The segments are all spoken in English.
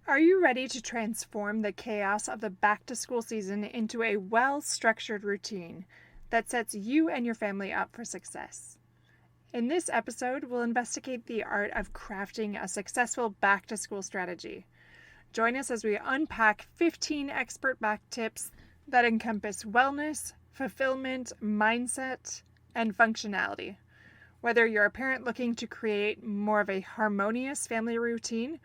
Are you ready to transform the chaos of the back-to-school season into a well-structured routine that sets you and your family up for success? In this episode, we'll investigate the art of crafting a successful back-to-school strategy. Join us as we unpack 15 expert back tips that encompass wellness, fulfillment, mindset, and functionality. Whether you're a parent looking to create more of a harmonious family routine,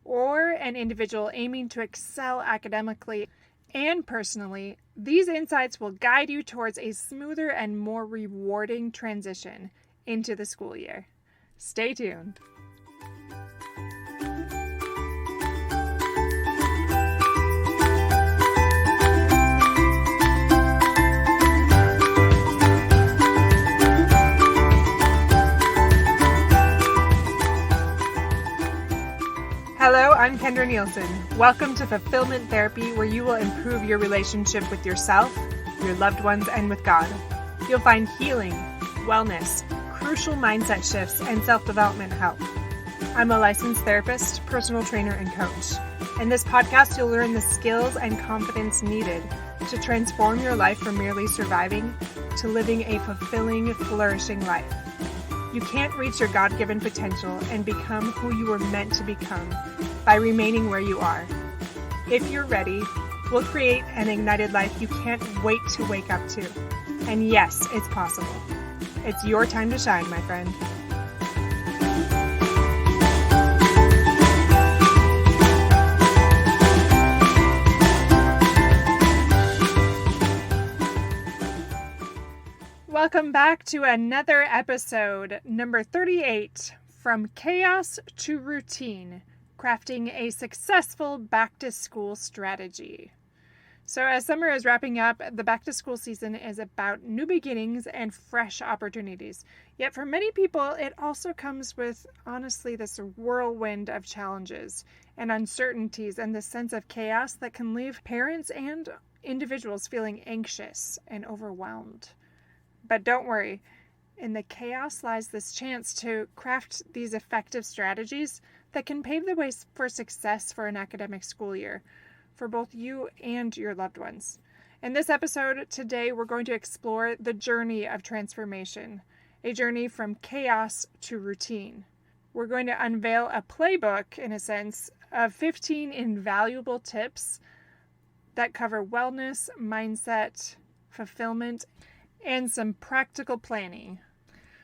or an individual aiming to excel academically and personally, these insights will guide you towards a smoother and more rewarding transition into the school year. Stay tuned. Hello, I'm Kendra Nielsen. Welcome to Fulfillment Therapy, where you will improve your relationship with yourself, your loved ones, and with God. You'll find healing, wellness, crucial mindset shifts, and self-development help. I'm a licensed therapist, personal trainer, and coach. In this podcast, you'll learn the skills and confidence needed to transform your life from merely surviving to living a fulfilling, flourishing life. You can't reach your God-given potential and become who you were meant to become by remaining where you are. If you're ready, we'll create an ignited life you can't wait to wake up to. And yes, it's possible. It's your time to shine, my friend. Welcome back to another episode, number 38, From Chaos to Routine, Crafting a Successful Back-to-School Strategy. So as summer is wrapping up, the back-to-school season is about new beginnings and fresh opportunities. Yet for many people, it also comes with, honestly, this whirlwind of challenges and uncertainties and this sense of chaos that can leave parents and individuals feeling anxious and overwhelmed. But don't worry, in the chaos lies this chance to craft these effective strategies that can pave the way for success for an academic school year, for both you and your loved ones. In this episode today, we're going to explore the journey of transformation, a journey from chaos to routine. We're going to unveil a playbook, in a sense, of 15 invaluable tips that cover wellness, mindset, fulfillment, and some practical planning.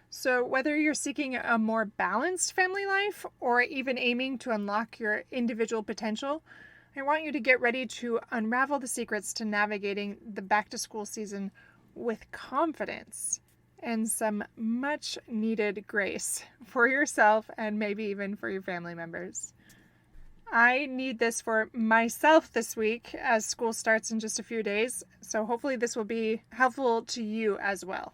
So whether you're seeking a more balanced family life or even aiming to unlock your individual potential, I want you to get ready to unravel the secrets to navigating the back-to-school season with confidence and some much needed grace for yourself and maybe even for your family members. I need this for myself this week as school starts in just a few days, so hopefully this will be helpful to you as well.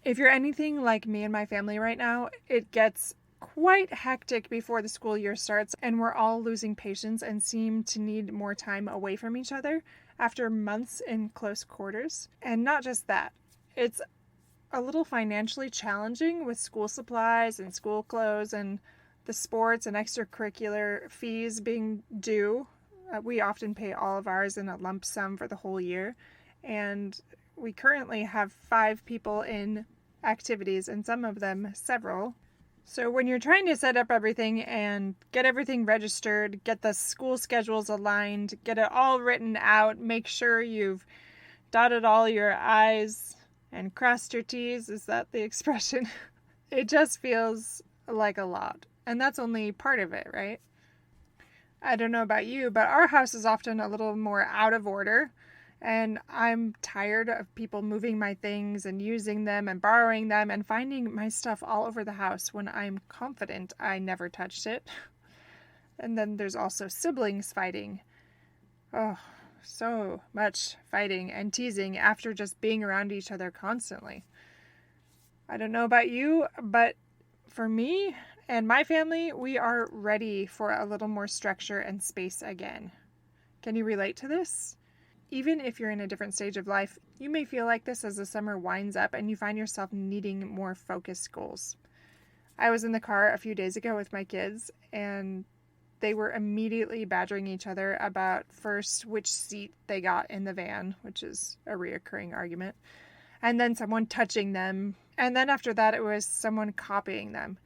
If you're anything like me and my family right now, it gets quite hectic before the school year starts, and we're all losing patience and seem to need more time away from each other after months in close quarters. And not just that, it's a little financially challenging with school supplies and school clothes and the sports and extracurricular fees being due. We often pay all of ours in a lump sum for the whole year. And we currently have 5 people in activities, and some of them several. So when you're trying to set up everything and get everything registered, get the school schedules aligned, get it all written out, make sure you've dotted all your I's and crossed your T's, is that the expression? It just feels like a lot. And that's only part of it, right? I don't know about you, but our house is often a little more out of order. And I'm tired of people moving my things and using them and borrowing them and finding my stuff all over the house when I'm confident I never touched it. And then there's also siblings fighting. Oh, so much fighting and teasing after just being around each other constantly. I don't know about you, but for me and my family, we are ready for a little more structure and space again. Can you relate to this? Even if you're in a different stage of life, you may feel like this as the summer winds up and you find yourself needing more focused goals. I was in the car a few days ago with my kids, and they were immediately badgering each other about first which seat they got in the van, which is a reoccurring argument, and then someone touching them, and then after that it was someone copying them.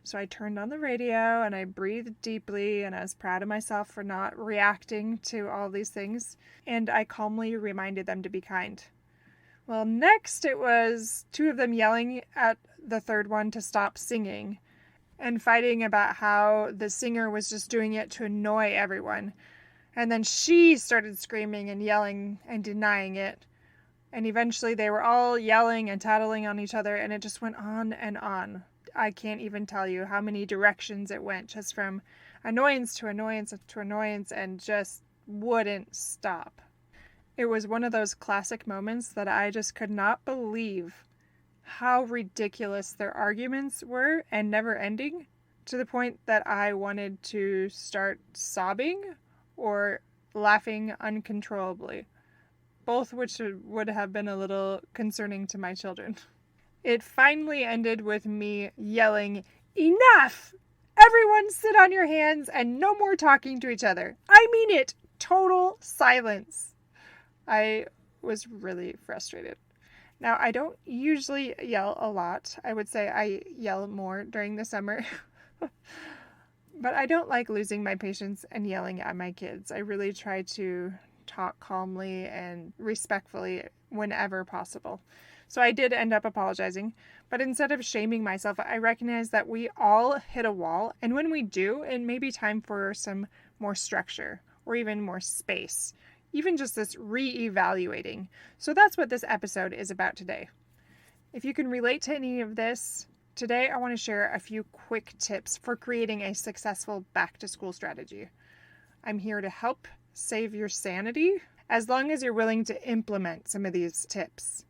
So I turned on the radio and I breathed deeply, and I was proud of myself for not reacting to all these things, and I calmly reminded them to be kind. Well, next it was two of them yelling at the third one to stop singing and fighting about how the singer was just doing it to annoy everyone. And then she started screaming and yelling and denying it. And eventually they were all yelling and tattling on each other, and it just went on and on. I can't even tell you how many directions it went, just from annoyance to annoyance to annoyance, and just wouldn't stop. It was one of those classic moments that I just could not believe how ridiculous their arguments were and never ending, to the point that I wanted to start sobbing or laughing uncontrollably, both which would have been a little concerning to my children. It finally ended with me yelling, "Enough! Everyone sit on your hands and no more talking to each other. I mean it! Total silence." I was really frustrated. Now, I don't usually yell a lot. I would say I yell more during the summer. But I don't like losing my patience and yelling at my kids. I really try to talk calmly and respectfully whenever possible. So I did end up apologizing, but instead of shaming myself, I recognize that we all hit a wall, and when we do, it may be time for some more structure or even more space, even just this re-evaluating. So that's what this episode is about today. If you can relate to any of this, today I want to share a few quick tips for creating a successful back-to-school strategy. I'm here to help save your sanity, as long as you're willing to implement some of these tips.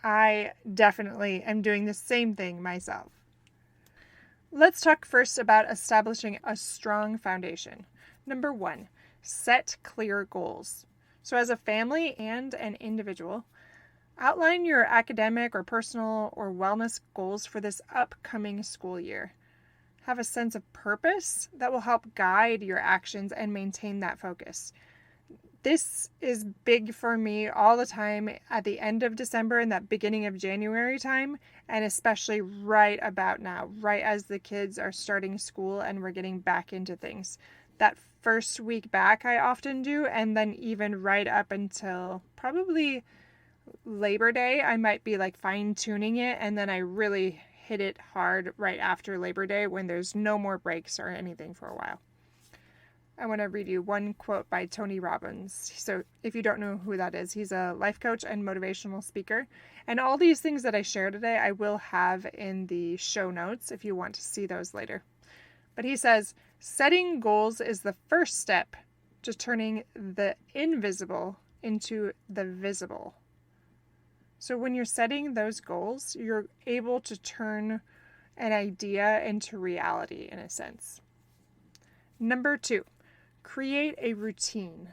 I definitely am doing the same thing myself. Let's talk first about establishing a strong foundation. Number 1, set clear goals. So as a family and an individual, outline your academic or personal or wellness goals for this upcoming school year. Have a sense of purpose that will help guide your actions and maintain that focus. This is big for me all the time at the end of December and that beginning of January time, and especially right about now, right as the kids are starting school and we're getting back into things. That first week back I often do, and then even right up until probably Labor Day, I might be like fine-tuning it, and then I really hit it hard right after Labor Day when there's no more breaks or anything for a while. I want to read you one quote by Tony Robbins. So if you don't know who that is, he's a life coach and motivational speaker. And all these things that I share today, I will have in the show notes if you want to see those later. But he says, setting goals is the first step to turning the invisible into the visible. So when you're setting those goals, you're able to turn an idea into reality in a sense. Number 2. Create a routine.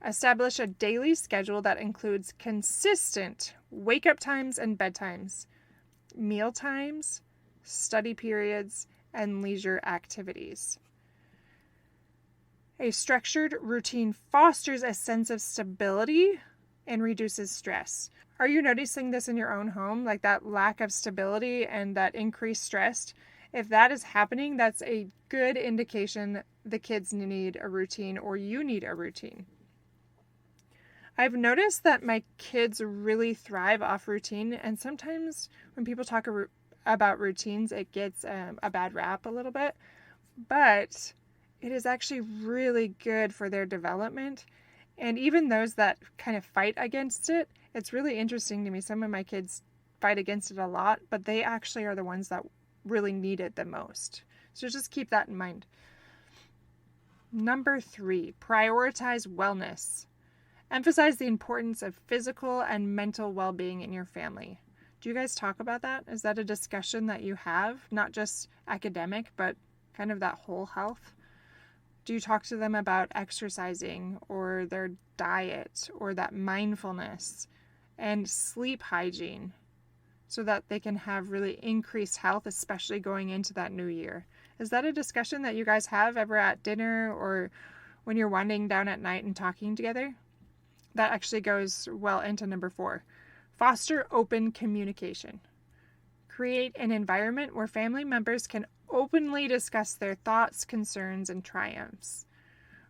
Establish a daily schedule that includes consistent wake-up times and bedtimes, meal times, study periods, and leisure activities. A structured routine fosters a sense of stability and reduces stress. Are you noticing this in your own home, like that lack of stability and that increased stress? If that is happening, that's a good indication the kids need a routine or you need a routine. I've noticed that my kids really thrive off routine, and sometimes when people talk about routines, it gets a bad rap a little bit, but it is actually really good for their development. And even those that kind of fight against it, it's really interesting to me. Some of my kids fight against it a lot, but they actually are the ones that really need it the most. So just keep that in mind. Number 3, prioritize wellness. Emphasize the importance of physical and mental well-being in your family. Do you guys talk about that? Is that a discussion that you have? Not just academic, but kind of that whole health? Do you talk to them about exercising or their diet or that mindfulness and sleep hygiene so that they can have really increased health, especially going into that new year? Is that a discussion that you guys have ever at dinner or when you're winding down at night and talking together? That actually goes well into number 4. Foster open communication. Create an environment where family members can openly discuss their thoughts, concerns, and triumphs.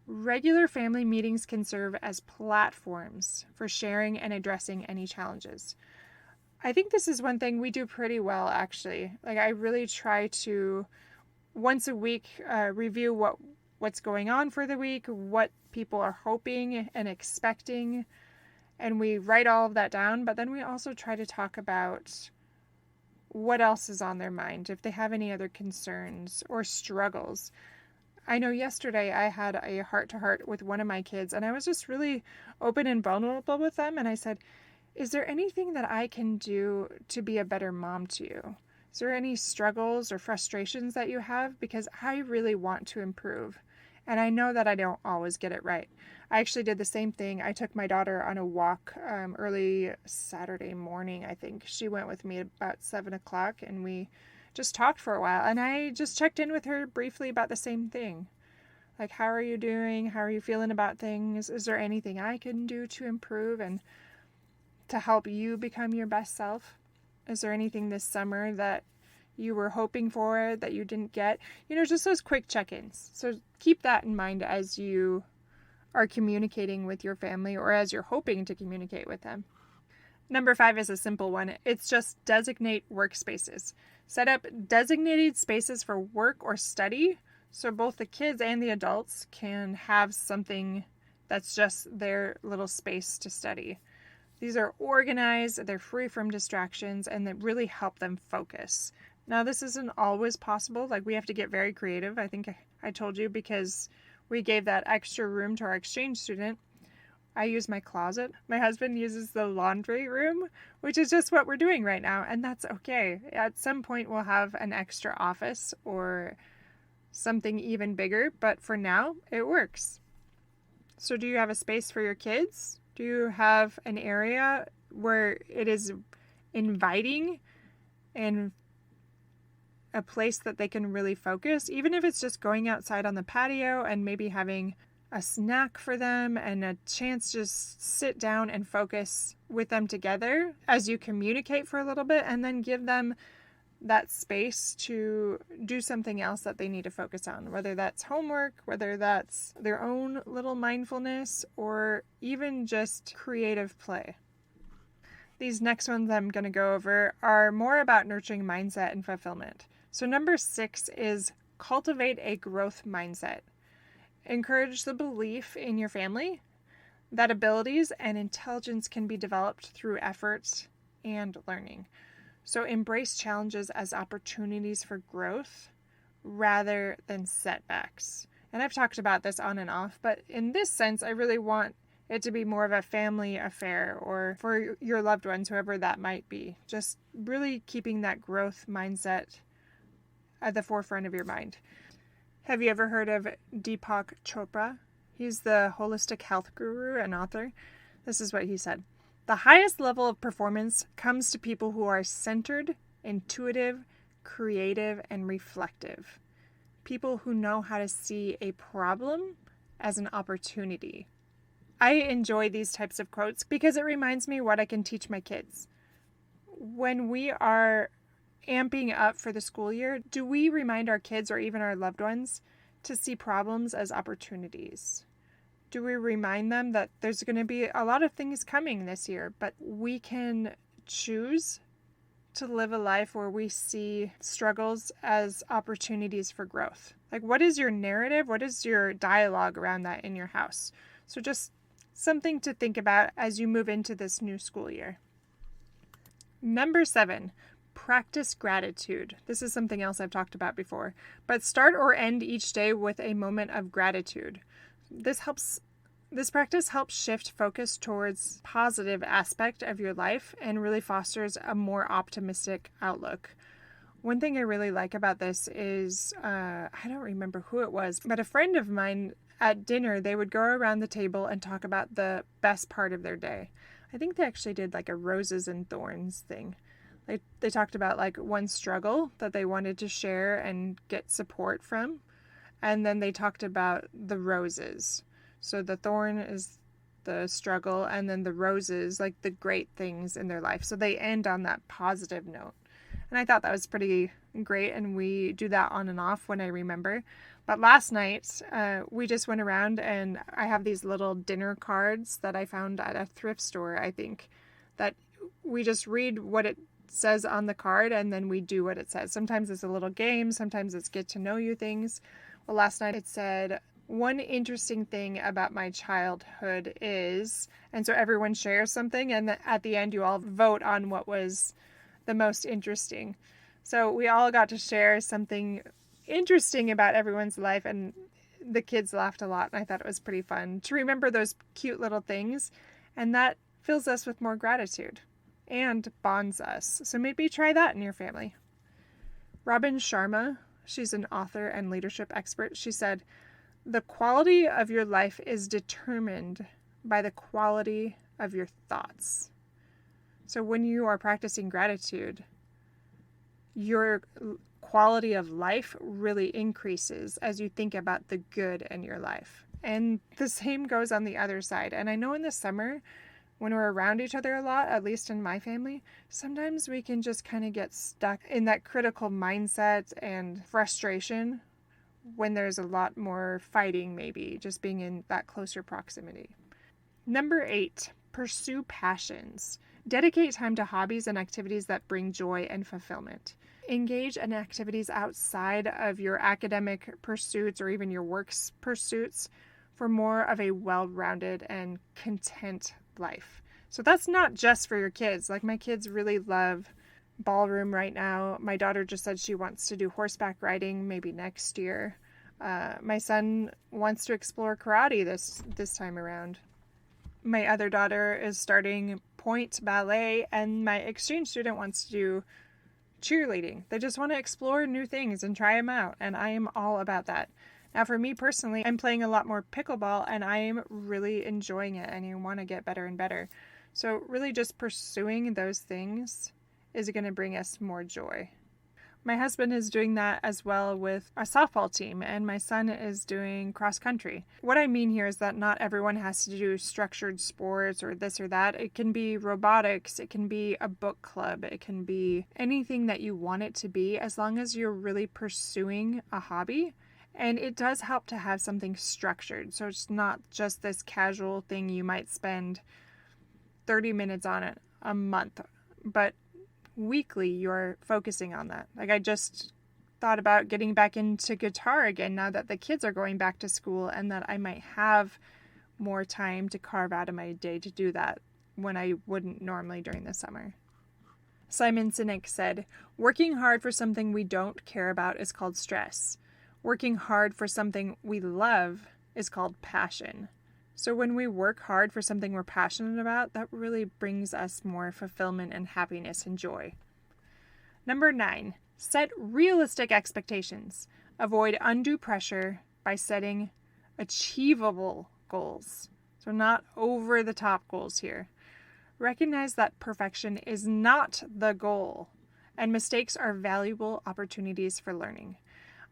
Regular family meetings can serve as platforms for sharing and addressing any challenges. I think this is one thing we do pretty well, actually. Like, I really try to, once a week, review what's going on for the week, what people are hoping and expecting, and we write all of that down, but then we also try to talk about what else is on their mind, if they have any other concerns or struggles. I know yesterday I had a heart-to-heart with one of my kids, and I was just really open and vulnerable with them, and I said, is there anything that I can do to be a better mom to you? Is there any struggles or frustrations that you have? Because I really want to improve, and I know that I don't always get it right. I actually did the same thing. I took my daughter on a walk early Saturday morning, I think. She went with me about 7 o'clock, and we just talked for a while. And I just checked in with her briefly about the same thing. Like, how are you doing? How are you feeling about things? Is there anything I can do to improve and to help you become your best self? Is there anything this summer that you were hoping for that you didn't get? Just those quick check-ins. So keep that in mind as you are communicating with your family or as you're hoping to communicate with them. Number 5 is a simple one. It's just designate workspaces. Set up designated spaces for work or study so both the kids and the adults can have something that's just their little space to study. These are organized, they're free from distractions, and that really help them focus. Now, this isn't always possible. Like, we have to get very creative. I think I told you, because we gave that extra room to our exchange student. I use my closet. My husband uses the laundry room, which is just what we're doing right now, and that's okay. At some point, we'll have an extra office or something even bigger, but for now, it works. So do you have a space for your kids? Do you have an area where it is inviting and a place that they can really focus, even if it's just going outside on the patio and maybe having a snack for them and a chance to just sit down and focus with them together as you communicate for a little bit, and then give them that space to do something else that they need to focus on, whether that's homework, whether that's their own little mindfulness, or even just creative play. These next ones I'm going to go over are more about nurturing mindset and fulfillment. So number 6 is cultivate a growth mindset. Encourage the belief in your family that abilities and intelligence can be developed through efforts and learning. So embrace challenges as opportunities for growth rather than setbacks. And I've talked about this on and off, but in this sense, I really want it to be more of a family affair, or for your loved ones, whoever that might be. Just really keeping that growth mindset at the forefront of your mind. Have you ever heard of Deepak Chopra? He's the holistic health guru and author. This is what he said. The highest level of performance comes to people who are centered, intuitive, creative, and reflective. People who know how to see a problem as an opportunity. I enjoy these types of quotes because it reminds me what I can teach my kids. When we are amping up for the school year, do we remind our kids or even our loved ones to see problems as opportunities? Do we remind them that there's going to be a lot of things coming this year, but we can choose to live a life where we see struggles as opportunities for growth? Like, what is your narrative? What is your dialogue around that in your house? So just something to think about as you move into this new school year. Number 7, practice gratitude. This is something else I've talked about before, but start or end each day with a moment of gratitude. This practice helps shift focus towards positive aspect of your life and really fosters a more optimistic outlook. One thing I really like about this is, I don't remember who it was, but a friend of mine at dinner, they would go around the table and talk about the best part of their day. I think they actually did like a roses and thorns thing. They talked about like one struggle that they wanted to share and get support from. And then they talked about the roses. So the thorn is the struggle, and then the roses, like the great things in their life. So they end on that positive note. And I thought that was pretty great, and we do that on and off when I remember. But last night, we just went around, and I have these little dinner cards that I found at a thrift store, I think, that we just read what it says on the card, and then we do what it says. Sometimes it's a little game, sometimes it's get to know you things. Well, last night it said, one interesting thing about my childhood is, and so everyone shares something, and at the end you all vote on what was the most interesting. So we all got to share something interesting about everyone's life, and the kids laughed a lot, and I thought it was pretty fun to remember those cute little things, and that fills us with more gratitude and bonds us. So maybe try that in your family. Robin Sharma, she's an author and leadership expert. She said, the quality of your life is determined by the quality of your thoughts. So when you are practicing gratitude, your quality of life really increases as you think about the good in your life. And the same goes on the other side. And I know in the summer, when we're around each other a lot, at least in my family, sometimes we can just kind of get stuck in that critical mindset and frustration when there's a lot more fighting, maybe just being in that closer proximity. Number 8, pursue passions. Dedicate time to hobbies and activities that bring joy and fulfillment. Engage in activities outside of your academic pursuits or even your work's pursuits for more of a well-rounded and content life. So that's not just for your kids. Like my kids really love ballroom right now. My daughter just said she wants to do horseback riding maybe next year. My son wants to explore karate this time around. My other daughter is starting point ballet, and my exchange student wants to do cheerleading. They just want to explore new things and try them out, and I am all about that. Now for me personally, I'm playing a lot more pickleball, and I am really enjoying it, and I want to get better and better. So really just pursuing those things is going to bring us more joy. My husband is doing that as well with a softball team, and my son is doing cross country. What I mean here is that not everyone has to do structured sports or this or that. It can be robotics, it can be a book club, it can be anything that you want it to be, as long as you're really pursuing a hobby. And it does help to have something structured, so it's not just this casual thing you might spend 30 minutes on it a month, but weekly you're focusing on that. Like I just thought about getting back into guitar again now that the kids are going back to school, and that I might have more time to carve out of my day to do that when I wouldn't normally during the summer. Simon Sinek said, working hard for something we don't care about is called stress. Working hard for something we love is called passion. So when we work hard for something we're passionate about, that really brings us more fulfillment and happiness and joy. Number 9, set realistic expectations. Avoid undue pressure by setting achievable goals. So not over the top goals here. Recognize that perfection is not the goal, and mistakes are valuable opportunities for learning.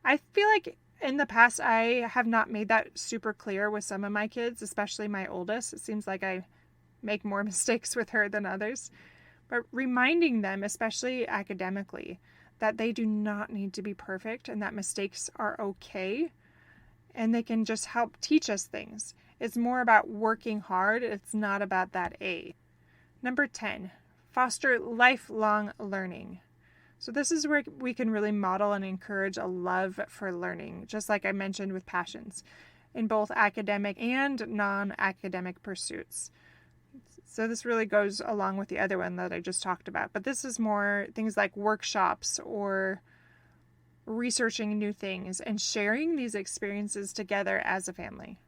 I feel like in the past, I have not made that super clear with some of my kids, especially my oldest. It seems like I make more mistakes with her than others. But reminding them, especially academically, that they do not need to be perfect and that mistakes are okay and they can just help teach us things. It's more about working hard. It's not about that A. Number 10, foster lifelong learning. So this is where we can really model and encourage a love for learning, just like I mentioned with passions, in both academic and non-academic pursuits. So this really goes along with the other one that I just talked about. But this is more things like workshops or researching new things and sharing these experiences together as a family.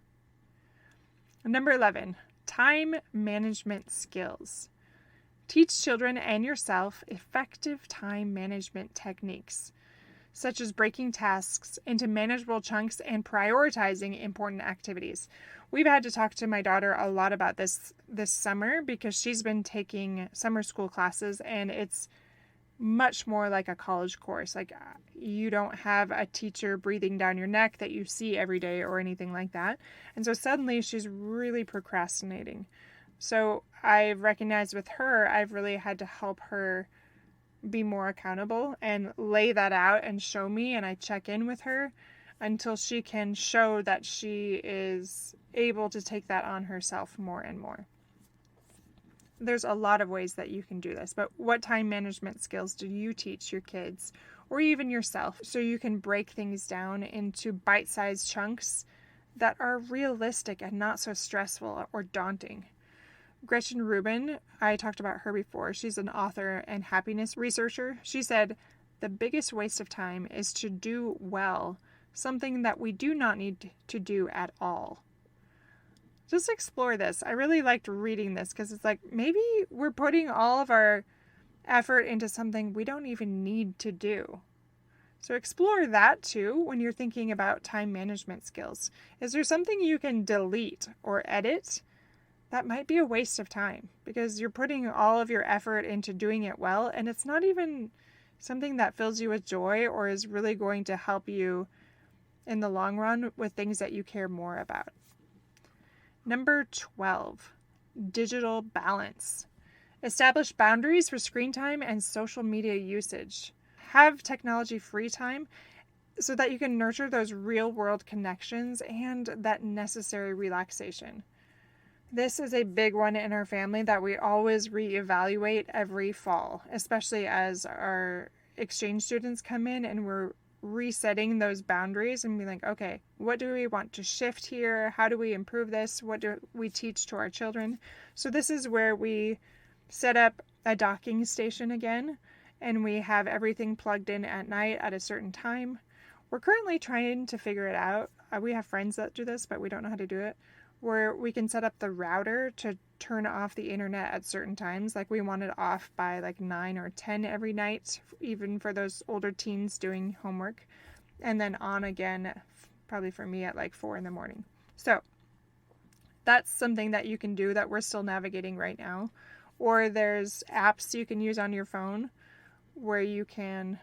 Number 11, time management skills. Teach children and yourself effective time management techniques, such as breaking tasks into manageable chunks and prioritizing important activities. We've had to talk to my daughter a lot about this summer because she's been taking summer school classes, and it's much more like a college course. Like, you don't have a teacher breathing down your neck that you see every day or anything like that. And so suddenly she's really procrastinating. So I've recognized with her, I've really had to help her be more accountable and lay that out and show me, and I check in with her until she can show that she is able to take that on herself more and more. There's a lot of ways that you can do this, but what time management skills do you teach your kids or even yourself so you can break things down into bite-sized chunks that are realistic and not so stressful or daunting? Gretchen Rubin, I talked about her before. She's an author and happiness researcher. She said, the biggest waste of time is to do well something that we do not need to do at all. Just explore this. I really liked reading this because it's like, maybe we're putting all of our effort into something we don't even need to do. So explore that too when you're thinking about time management skills. Is there something you can delete or edit? That might be a waste of time because you're putting all of your effort into doing it well, and it's not even something that fills you with joy or is really going to help you in the long run with things that you care more about. Number 12, digital balance. Establish boundaries for screen time and social media usage. Have technology-free time so that you can nurture those real-world connections and that necessary relaxation. This is a big one in our family that we always reevaluate every fall, especially as our exchange students come in and we're resetting those boundaries and be like, okay, what do we want to shift here? How do we improve this? What do we teach to our children? So this is where we set up a docking station again, and we have everything plugged in at night at a certain time. We're currently trying to figure it out. We have friends that do this, but we don't know how to do it, where we can set up the router to turn off the internet at certain times. Like, we want it off by like 9 or 10 every night, even for those older teens doing homework, and then on again, probably for me at like 4 in the morning. So that's something that you can do that we're still navigating right now. Or there's apps you can use on your phone where you can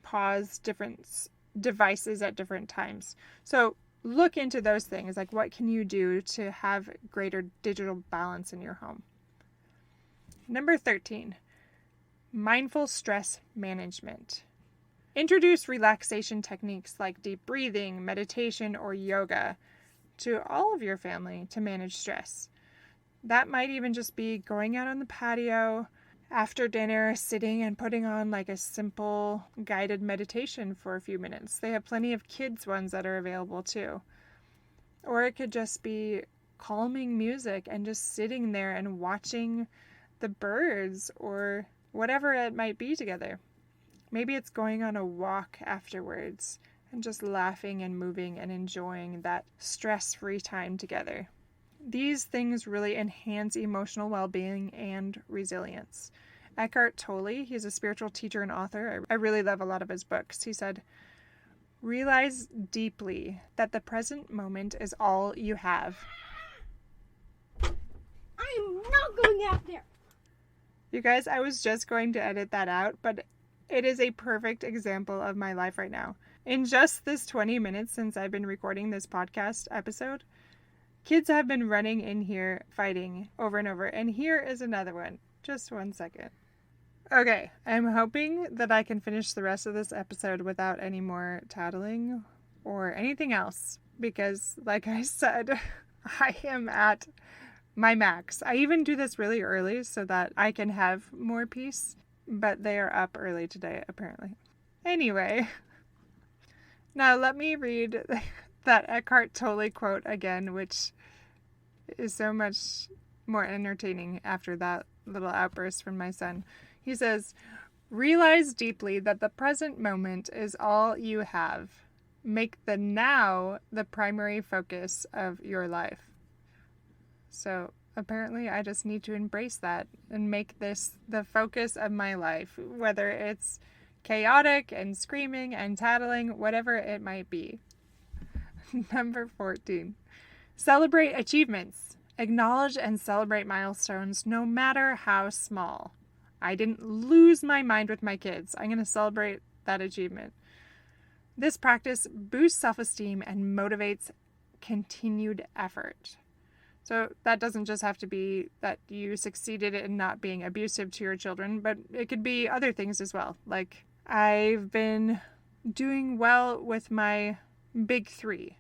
pause different devices at different times. So look into those things, like what can you do to have greater digital balance in your home. Number 13, mindful stress management. Introduce relaxation techniques like deep breathing, meditation, or yoga to all of your family to manage stress. That might even just be going out on the patio after dinner, sitting and putting on like a simple guided meditation for a few minutes. They have plenty of kids ones that are available too. Or it could just be calming music and just sitting there and watching the birds or whatever it might be together. Maybe it's going on a walk afterwards and just laughing and moving and enjoying that stress-free time together. These things really enhance emotional well-being and resilience. Eckhart Tolle, he's a spiritual teacher and author. I really love a lot of his books. He said, realize deeply that the present moment is all you have. I am not going out there. You guys, I was just going to edit that out, but it is a perfect example of my life right now. In just this 20 minutes since I've been recording this podcast episode, kids have been running in here fighting over and over, and here is another one. Just 1 second. Okay, I'm hoping that I can finish the rest of this episode without any more tattling or anything else, because like I said, I am at my max. I even do this really early so that I can have more peace, but they are up early today, apparently. Anyway, now let me read that Eckhart Tolle quote again, which is so much more entertaining after that little outburst from my son. He says, realize deeply that the present moment is all you have. Make the now the primary focus of your life. So apparently I just need to embrace that and make this the focus of my life, whether it's chaotic and screaming and tattling, whatever it might be. Number 14, celebrate achievements. Acknowledge and celebrate milestones, no matter how small. I didn't lose my mind with my kids. I'm going to celebrate that achievement. This practice boosts self-esteem and motivates continued effort. So that doesn't just have to be that you succeeded in not being abusive to your children, but it could be other things as well. Like, I've been doing well with my big three.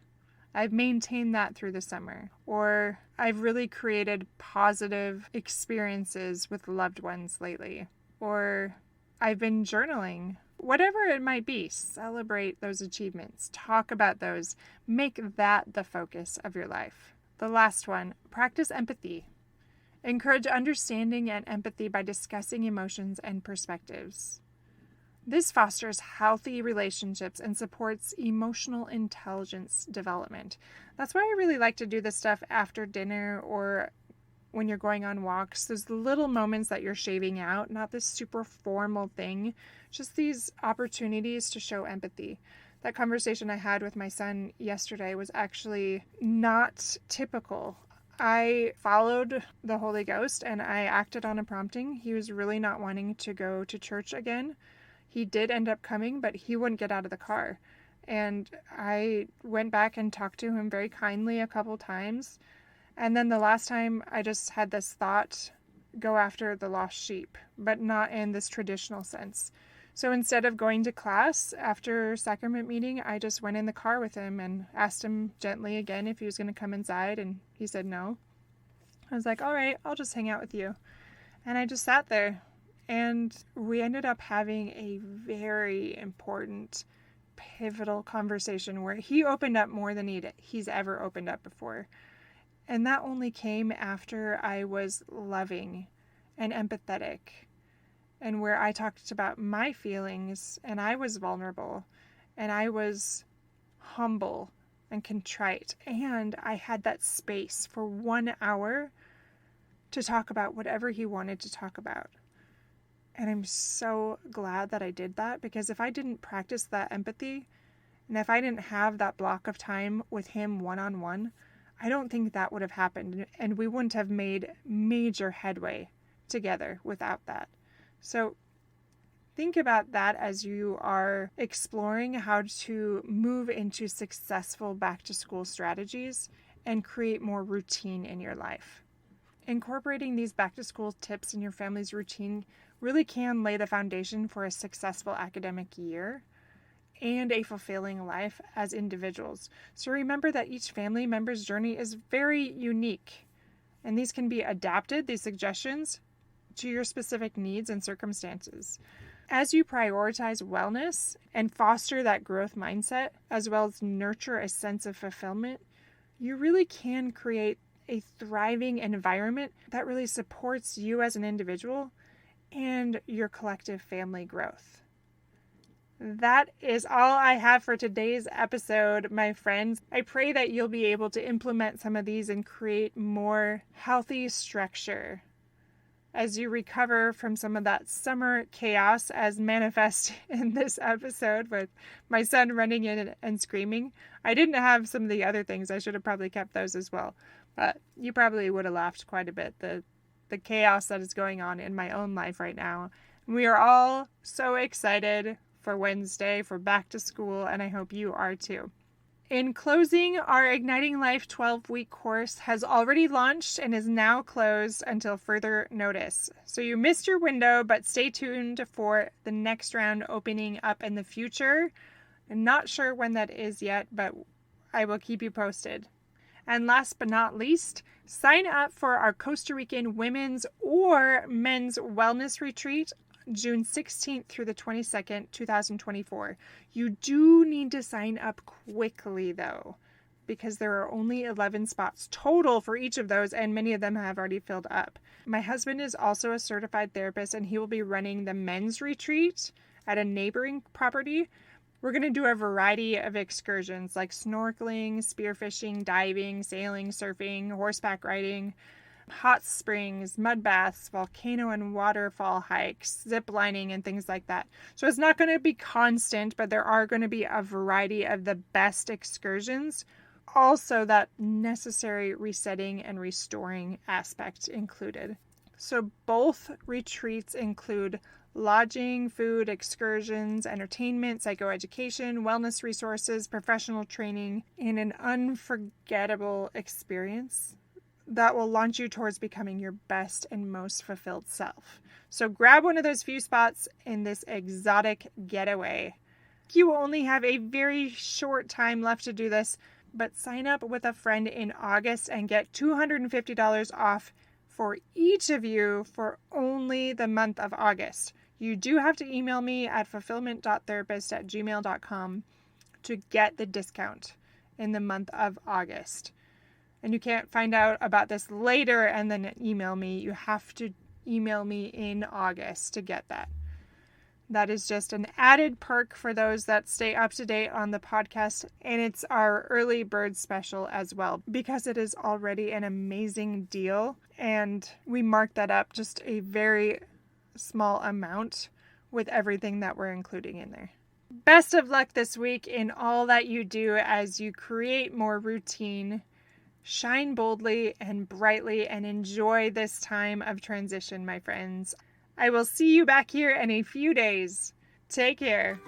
I've maintained that through the summer. Or I've really created positive experiences with loved ones lately. Or I've been journaling. Whatever it might be, celebrate those achievements. Talk about those. Make that the focus of your life. The last one, practice empathy. Encourage understanding and empathy by discussing emotions and perspectives. This fosters healthy relationships and supports emotional intelligence development. That's why I really like to do this stuff after dinner or when you're going on walks. Those little moments that you're shaving out, not this super formal thing, just these opportunities to show empathy. That conversation I had with my son yesterday was actually not typical. I followed the Holy Ghost and I acted on a prompting. He was really not wanting to go to church again. He did end up coming, but he wouldn't get out of the car. And I went back and talked to him very kindly a couple times. And then the last time I just had this thought, go after the lost sheep, but not in this traditional sense. So instead of going to class after sacrament meeting, I just went in the car with him and asked him gently again if he was going to come inside. And he said no. I was like, all right, I'll just hang out with you. And I just sat there. And we ended up having a very important, pivotal conversation where he opened up more than he's ever opened up before. And that only came after I was loving and empathetic, and where I talked about my feelings, and I was vulnerable, and I was humble and contrite, and I had that space for 1 hour to talk about whatever he wanted to talk about. And I'm so glad that I did that, because if I didn't practice that empathy, and if I didn't have that block of time with him one-on-one, I don't think that would have happened, and we wouldn't have made major headway together without that. So think about that as you are exploring how to move into successful back-to-school strategies and create more routine in your life. Incorporating these back-to-school tips in your family's routine really can lay the foundation for a successful academic year and a fulfilling life as individuals. So remember that each family member's journey is very unique, and these can be adapted, these suggestions, to your specific needs and circumstances. As you prioritize wellness and foster that growth mindset, as well as nurture a sense of fulfillment, you really can create a thriving environment that really supports you as an individual and your collective family growth. That is all I have for today's episode, my friends. I pray that you'll be able to implement some of these and create more healthy structure as you recover from some of that summer chaos as manifest in this episode with my son running in and screaming. I didn't have some of the other things. I should have probably kept those as well. But you probably would have laughed quite a bit. The chaos that is going on in my own life right now. We are all so excited for Wednesday, for back to school, and I hope you are too. In closing, our Igniting Life 12-week course has already launched and is now closed until further notice. So you missed your window, but stay tuned for the next round opening up in the future. I'm not sure when that is yet, but I will keep you posted. And last but not least, sign up for our Costa Rican Women's or Men's Wellness Retreat June 16th through the 22nd, 2024. You do need to sign up quickly, though, because there are only 11 spots total for each of those, and many of them have already filled up. My husband is also a certified therapist, and he will be running the men's retreat at a neighboring property. We're going to do a variety of excursions like snorkeling, spearfishing, diving, sailing, surfing, horseback riding, hot springs, mud baths, volcano and waterfall hikes, zip lining, and things like that. So it's not going to be constant, but there are going to be a variety of the best excursions. Also, that necessary resetting and restoring aspect included. So both retreats include lodging, food, excursions, entertainment, psychoeducation, wellness resources, professional training, and an unforgettable experience that will launch you towards becoming your best and most fulfilled self. So grab one of those few spots in this exotic getaway. You only have a very short time left to do this, but sign up with a friend in August and get $250 off for each of you for only the month of August. You do have to email me at fulfillment.therapist@gmail.com to get the discount in the month of August. And you can't find out about this later and then email me. You have to email me in August to get that. That is just an added perk for those that stay up to date on the podcast. And it's our early bird special as well, because it is already an amazing deal. And we mark that up just a very small amount with everything that we're including in there. Best of luck this week in all that you do as you create more routine. Shine boldly and brightly and enjoy this time of transition, my friends. I will see you back here in a few days. Take care.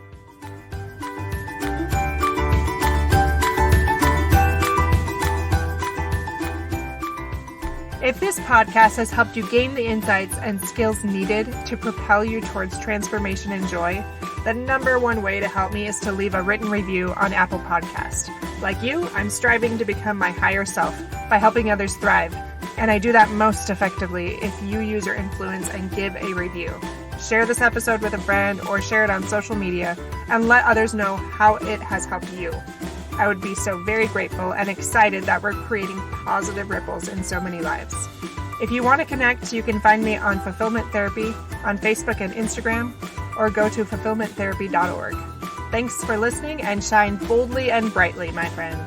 If this podcast has helped you gain the insights and skills needed to propel you towards transformation and joy, the number one way to help me is to leave a written review on Apple Podcast. Like you, I'm striving to become my higher self by helping others thrive. And I do that most effectively if you use your influence and give a review. Share this episode with a friend or share it on social media and let others know how it has helped you. I would be so very grateful and excited that we're creating positive ripples in so many lives. If you want to connect, you can find me on Fulfillment Therapy on Facebook and Instagram, or go to fulfillmenttherapy.org. Thanks for listening and shine boldly and brightly, my friend.